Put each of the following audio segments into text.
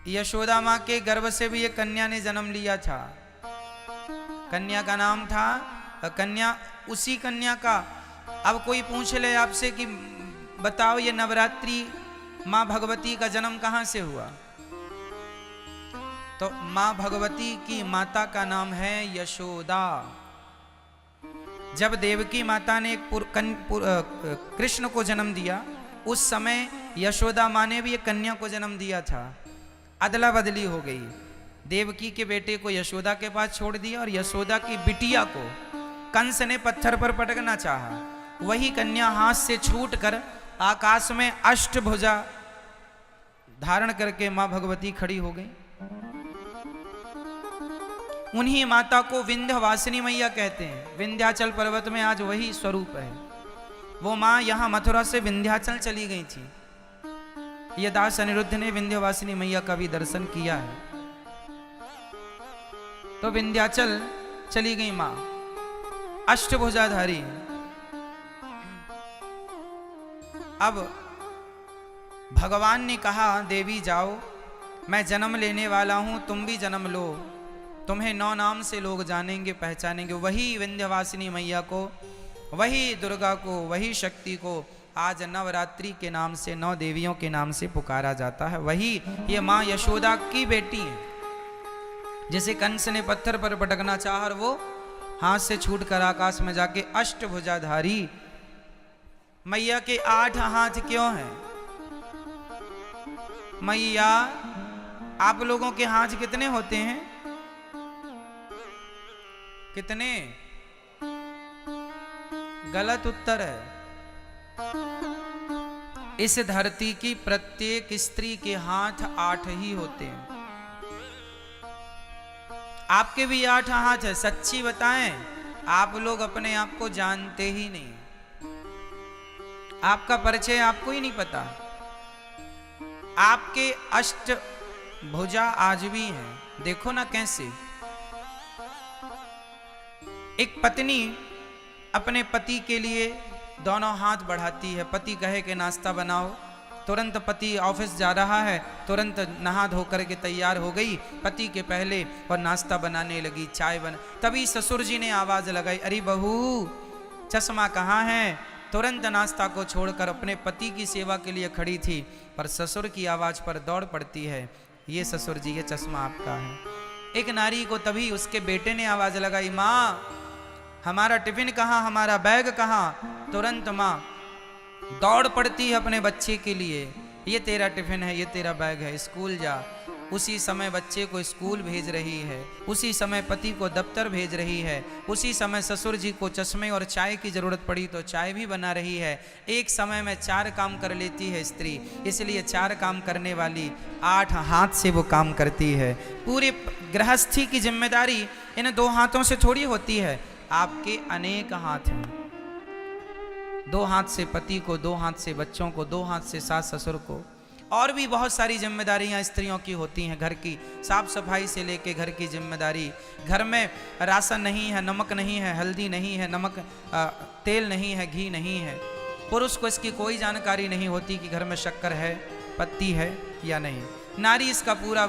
यशोदा माँ के गर्भ से भी एक कन्या ने जन्म लिया था। कन्या का नाम था कन्या, उसी कन्या का अब कोई पूछ ले आपसे कि बताओ ये नवरात्रि माँ भगवती का जन्म कहाँ से हुआ, तो माँ भगवती की माता का नाम है यशोदा। जब देवकी माता ने कृष्ण को जन्म दिया, उस समय यशोदा माँ ने भी एक कन्या को जन्म दिया था। अदला बदली हो गई, देवकी के बेटे को यशोदा के पास छोड़ दिया और यशोदा की बिटिया को कंस ने पत्थर पर पटकना चाहा। वही कन्या हाथ से छूटकर आकाश में अष्टभुजा धारण करके मां भगवती खड़ी हो गई। उन्हीं माता को विंध्यवासिनी मैया कहते हैं। विंध्याचल पर्वत में आज वही स्वरूप है। वो मां यहां मथुरा से विंध्याचल चली गई थी। ये दास अनिरुद्ध ने विंध्यवासिनी मैया का भी दर्शन किया है। तो विंध्याचल चली गई मां, अष्टभुजाधारी। अब भगवान ने कहा देवी जाओ, मैं जन्म लेने वाला हूं, तुम भी जन्म लो, तुम्हें 9 नाम से लोग जानेंगे पहचानेंगे। वही विंध्यवासिनी मैया को, वही दुर्गा को, वही शक्ति को आज नवरात्रि के नाम से 9 देवियों के नाम से पुकारा जाता है। वही ये माँ यशोदा की बेटी है। जैसे कंस ने पत्थर पर पटकना चाहा और वो हाथ से छूटकर आकाश में जाके अष्टभुजाधारी। मैया के 8 हाथ क्यों हैं? मैया आप लोगों के हाथ कितने होते हैं? कितने? गलत उत्तर है। इस धरती की प्रत्येक स्त्री के हाथ 8 ही होते हैं। आपके भी 8 हाथ है। सच्ची बताएं, आप लोग अपने आप को जानते ही नहीं। आपका परिचय आपको ही नहीं पता। आपके अष्ट भुजा आज भी हैं। देखो ना कैसे एक पत्नी अपने पति के लिए दोनों हाथ बढ़ाती है। पति कहे कि नाश्ता बनाओ, तुरंत पति ऑफिस जा रहा है, तुरंत नहा धो करके तैयार हो गई पति के पहले और नाश्ता बनाने लगी, चाय बना। तभी ससुर जी ने आवाज लगाई, अरे बहू चश्मा कहाँ है? तुरंत नाश्ता को छोड़कर अपने पति की सेवा के लिए खड़ी थी, पर ससुर की आवाज पर दौड़ पड़ती है, ये ससुर जी ये चश्मा आपका है। एक नारी को तभी उसके बेटे ने आवाज लगाई, माँ हमारा टिफिन कहाँ, हमारा बैग कहाँ? तुरंत माँ दौड़ पड़ती है अपने बच्चे के लिए, ये तेरा टिफिन है, ये तेरा बैग है, स्कूल जा। उसी समय बच्चे को स्कूल भेज रही है, उसी समय पति को दफ्तर भेज रही है, उसी समय ससुर जी को चश्मे और चाय की जरूरत पड़ी तो चाय भी बना रही है। एक समय में 4 काम कर लेती है स्त्री, इसलिए 4 काम करने वाली 8 हाथ से वो काम करती है। पूरे गृहस्थी की जिम्मेदारी इन 2 हाथों से थोड़ी होती है। आपके अनेक हाथ हैं। 2 हाथ से पति को, 2 हाथ से बच्चों को, 2 हाथ से सास ससुर को, और भी बहुत सारी जिम्मेदारियां स्त्रियों की होती हैं। घर की साफ सफाई से लेके घर की जिम्मेदारी, घर में राशन नहीं है, नमक नहीं है, हल्दी नहीं है, नमक तेल नहीं है, घी नहीं है। पुरुष को इसकी कोई जानकारी नहीं होती कि घर में शक्कर है, पत्ती है या नहीं। नारी इसका पूरा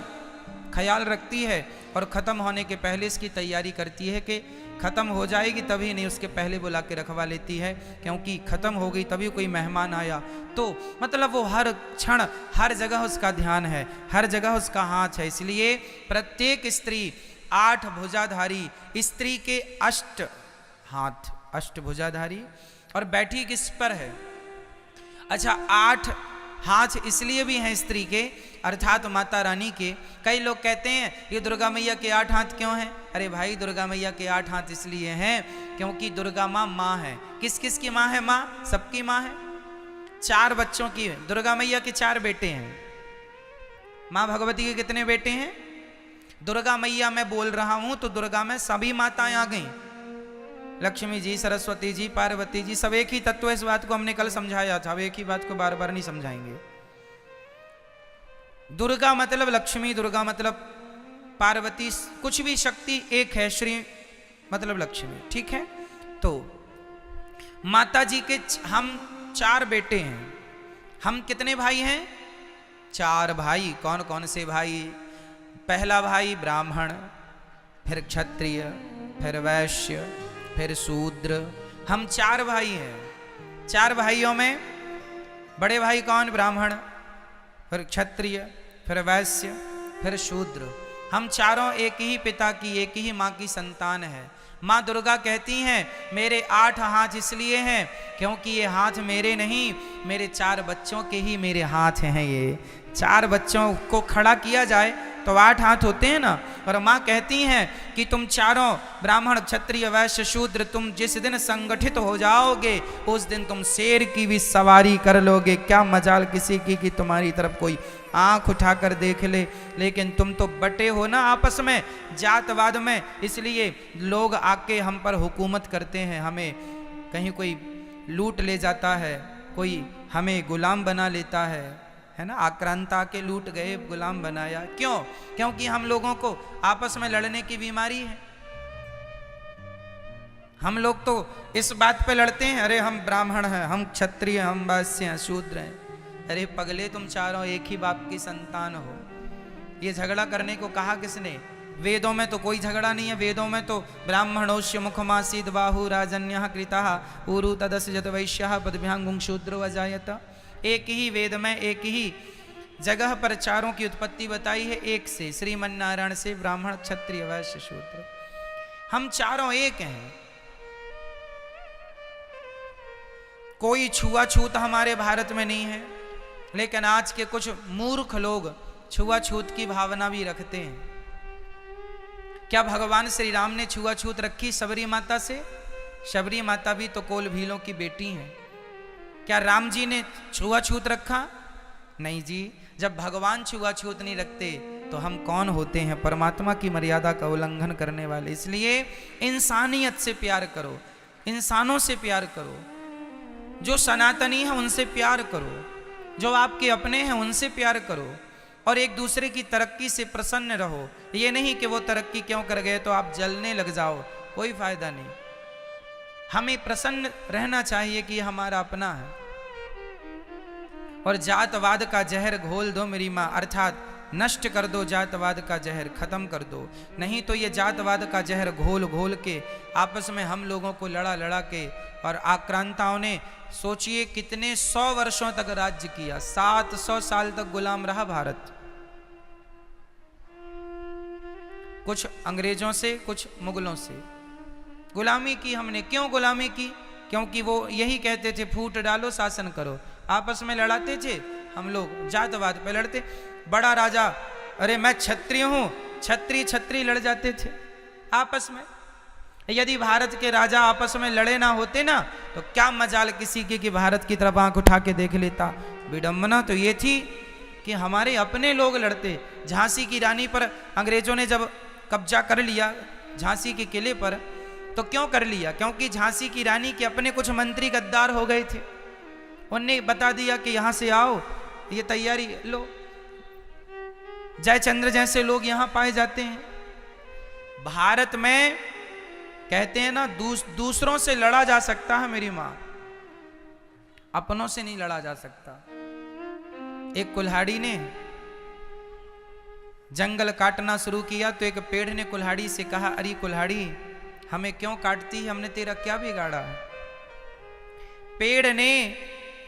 ख्याल रखती है और ख़त्म होने के पहले इसकी तैयारी करती है कि ख़त्म हो जाएगी तभी नहीं, उसके पहले बुला के रखवा लेती है, क्योंकि ख़त्म हो गई तभी कोई मेहमान आया तो मतलब वो हर क्षण हर जगह उसका ध्यान है, हर जगह उसका हाथ है। इसलिए प्रत्येक स्त्री 8 भुजाधारी, स्त्री के 8 हाथ, अष्टभुजाधारी। और बैठी किस पर है? अच्छा 8 हाथ इसलिए भी हैं स्त्री के, अर्थात माता रानी के। कई लोग कहते हैं ये दुर्गा मैया के 8 हाथ क्यों हैं? अरे भाई दुर्गा मैया के 8 हाथ इसलिए हैं क्योंकि दुर्गा माँ है। किस किस की माँ है? माँ सबकी माँ है। 4 बच्चों की दुर्गा मैया के 4 बेटे हैं। माँ भगवती के कितने बेटे हैं? दुर्गा मैया मैं बोल रहा हूं तो दुर्गा में सभी माताएं आ गई, लक्ष्मी जी, सरस्वती जी, पार्वती जी, सब एक ही तत्व है। इस बात को हमने कल समझाया था, अब एक ही बात को बार बार नहीं समझाएंगे। दुर्गा मतलब लक्ष्मी, दुर्गा मतलब पार्वती, कुछ भी शक्ति एक है, श्री मतलब लक्ष्मी, ठीक है। तो माता जी के हम 4 बेटे हैं। हम कितने भाई हैं? चार भाई। कौन कौन से भाई? पहला भाई ब्राह्मण, फिर क्षत्रिय, फिर वैश्य, फिर शूद्र। हम चार भाई हैं। चार भाइयों में बड़े भाई कौन? ब्राह्मण, फिर क्षत्रिय, फिर वैश्य, फिर शूद्र। हम चारों एक ही पिता की, एक ही माँ की संतान है। माँ दुर्गा कहती हैं मेरे 8 हाथ इसलिए हैं क्योंकि ये हाथ मेरे नहीं, मेरे 4 बच्चों के ही मेरे हाथ हैं। ये 4 बच्चों को खड़ा किया जाए तो 8 हाथ होते हैं ना। और माँ कहती हैं कि तुम चारों ब्राह्मण, क्षत्रिय, वैश्य, शूद्र, तुम जिस दिन संगठित हो जाओगे उस दिन तुम शेर की भी सवारी कर लोगे। क्या मजाल किसी की कि तुम्हारी तरफ कोई आंख उठाकर देख ले। लेकिन तुम तो बटे हो ना आपस में, जातवाद में, इसलिए लोग आके हम पर हुकूमत करते हैं। हमें कहीं कोई लूट ले जाता है, कोई हमें गुलाम बना लेता है ना। आक्रांत आके लूट गए, गुलाम बनाया। क्यों? क्योंकि हम लोगों को आपस में लड़ने की बीमारी है। हम लोग तो इस बात पे लड़ते हैं, अरे हम ब्राह्मण हैं, हम क्षत्रिय, हम वैश्य हैं, शूद्र हैं। अरे पगले, तुम चारों एक ही बाप की संतान हो। ये झगड़ा करने को कहा किसने? वेदों में तो कोई झगड़ा नहीं है। वेदों में तो ब्राह्मणोश्य मुखमासीद बाहु राजन्यः कृतः ऊरु तदस्यत वैश्यः पदभ्यां शूद्रो अजायत। एक ही वेद में एक ही जगह पर चारों की उत्पत्ति बताई है, एक से, श्रीमन्नारायण से, ब्राह्मण, क्षत्रिय, वैश्य, शूद्र। हम चारों एक हैं। कोई छुआछूत हमारे भारत में नहीं है। लेकिन आज के कुछ मूर्ख लोग छुआछूत की भावना भी रखते हैं। क्या भगवान श्री राम ने छुआछूत रखी शबरी माता से? शबरी माता भी तो कोल भीलों की बेटी हैं। क्या राम जी ने छुआछूत रखा? नहीं जी। जब भगवान छुआछूत नहीं रखते तो हम कौन होते हैं? परमात्मा की मर्यादा का उल्लंघन करने वाले। इसलिए इंसानियत से प्यार करो, इंसानों से प्यार करो। जो सनातनी है उनसे प्यार करो, जो आपके अपने हैं उनसे प्यार करो, और एक दूसरे की तरक्की से प्रसन्न रहो। ये नहीं कि वो तरक्की क्यों कर गए तो आप जलने लग जाओ, कोई फायदा नहीं। हमें प्रसन्न रहना चाहिए कि हमारा अपना है। और जातवाद का जहर घोल दो मेरी माँ, अर्थात नष्ट कर दो जातवाद का जहर, खत्म कर दो। नहीं तो ये जातवाद का जहर घोल घोल के आपस में हम लोगों को लड़ा लड़ा के, और आक्रांताओं ने सोचिए कितने 100 वर्षों तक राज्य किया। 700 साल तक गुलाम रहा भारत। कुछ अंग्रेजों से, कुछ मुगलों से गुलामी की हमने। क्यों गुलामी की? क्योंकि वो यही कहते थे फूट डालो शासन करो। आपस में लड़ाते थे हम लोग, जातवाद पे लड़ते। बड़ा राजा, अरे मैं क्षत्रिय हूं, छत्री छत्री लड़ जाते थे आपस में। यदि भारत के राजा आपस में लड़े ना होते ना तो क्या मजाल किसी की भारत की तरफ आंख उठा के देख लेता। विडंबना तो ये थी कि हमारे अपने लोग लड़ते। झांसी की रानी पर अंग्रेजों ने जब कब्जा कर लिया, झांसी के किले पर, तो क्यों कर लिया? क्योंकि झांसी की रानी के अपने कुछ मंत्री गद्दार हो गए थे। उन्हें बता दिया कि यहां से आओ, ये तैयारी लो। जयचंद्र जैसे लोग यहां पाए जाते हैं। भारत में कहते हैं ना दूसरों से लड़ा जा सकता है मेरी मां, अपनों से नहीं लड़ा जा सकता। एक कुल्हाड़ी ने जंगल काटना शुरू किया तो एक पेड़ ने कुल्हाड़ी से कहा, अरे कुल्हाड़ी हमें क्यों काटती है, हमने तेरा क्या बिगाड़ा है? पेड़ ने,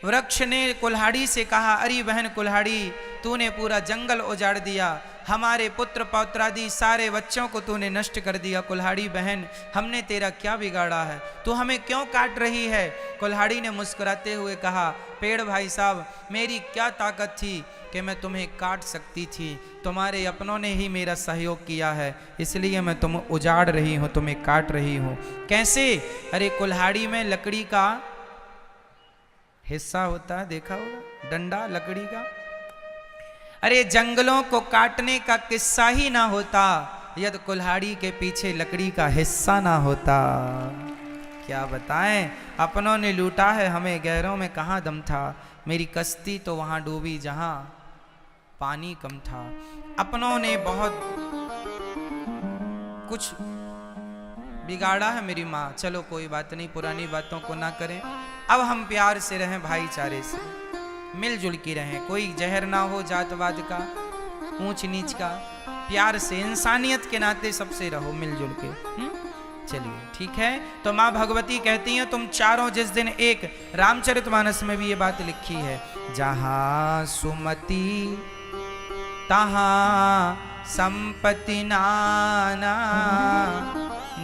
वृक्ष ने कुल्हाड़ी से कहा, अरे बहन कुल्हाड़ी तूने पूरा जंगल उजाड़ दिया, हमारे पुत्र पौत्रादि सारे बच्चों को तूने नष्ट कर दिया। कुल्हाड़ी बहन हमने तेरा क्या बिगाड़ा है, तू हमें क्यों काट रही है? कुल्हाड़ी ने मुस्कुराते हुए कहा, पेड़ भाई साहब मेरी क्या ताकत थी कि मैं तुम्हें काट सकती थी, तुम्हारे अपनों ने ही मेरा सहयोग किया है, इसलिए मैं तुम उजाड़ रही हूँ, तुम्हें काट रही हूँ। कैसे? अरे कुल्हाड़ी में लकड़ी का हिस्सा होता है, देखा होगा, डंडा लकड़ी का। अरे जंगलों को काटने का किस्सा ही ना होता यदि कुल्हाड़ी के पीछे लकड़ी का हिस्सा ना होता। क्या बताएं, अपनों ने लूटा है हमें, गैरों में कहाँ दम था। मेरी कश्ती तो वहां डूबी जहां पानी कम था। अपनों ने बहुत कुछ बिगाड़ा है मेरी माँ। चलो कोई बात नहीं, पुरानी बातों को ना करें, अब हम प्यार से रहें, भाईचारे से। मिलजुल के रहें, कोई जहर ना हो जातवाद का, ऊंच नीच का, प्यार से इंसानियत के नाते सबसे रहो मिलजुल के। चलिए ठीक है। तो माँ भगवती कहती हैं तुम चारों जिस दिन एक, रामचरितमानस में भी ये बात लिखी है, जहां सुमति तहां संपत्ति नाना,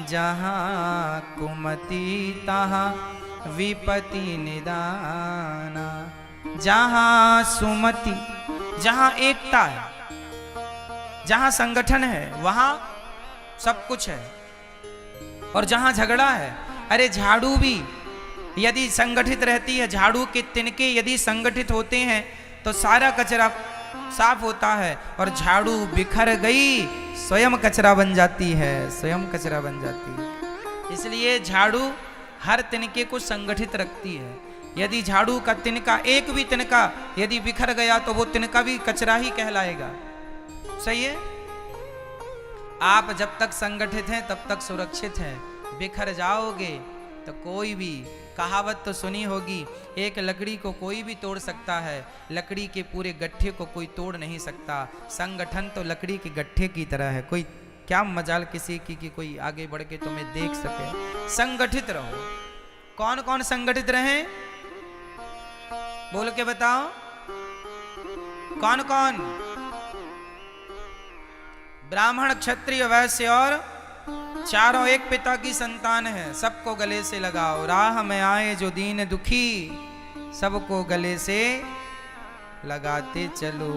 जहां कुमति तहां विपत्ति निदाना। जहां सुमति, जहां एकता है, जहां संगठन है, वहां सब कुछ है। और जहां झगड़ा है, अरे झाड़ू भी यदि संगठित रहती है, झाड़ू के तिनके यदि संगठित होते हैं तो सारा कचरा साफ होता है, और झाड़ू बिखर गई स्वयं कचरा बन जाती है, स्वयं कचरा बन जाती है। इसलिए झाड़ू हर तिनके को संगठित रखती है। यदि झाड़ू का तिनका, एक भी तिनका यदि बिखर गया तो वो तिनका भी कचरा ही कहलाएगा। सही है। आप जब तक संगठित हैं तब तक सुरक्षित हैं, बिखर जाओगे तो कोई भी, कहावत तो सुनी होगी, एक लकड़ी को कोई भी तोड़ सकता है, लकड़ी के पूरे गट्ठे को कोई तोड़ नहीं सकता। संगठन तो लकड़ी के गट्ठे की तरह है, कोई क्या मजाल किसी की कि कोई आगे बढ़ के तुम्हें देख सके। संगठित रहो। कौन कौन संगठित रहे, बोल के बताओ, कौन कौन? ब्राह्मण, क्षत्रिय, वैश्य और चारों एक पिता की संतान है, सबको गले से लगाओ। राह में आए जो दीन दुखी, सबको गले से लगाते चलो।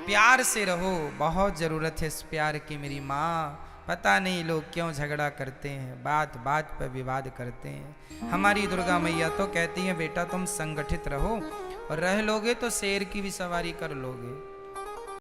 प्यार से रहो, बहुत जरूरत है इस प्यार की मेरी माँ। पता नहीं लोग क्यों झगड़ा करते हैं, बात बात पर विवाद करते हैं। हमारी दुर्गा मैया तो कहती है बेटा तुम संगठित रहो, और रह लोगे तो शेर की भी सवारी कर लोगे।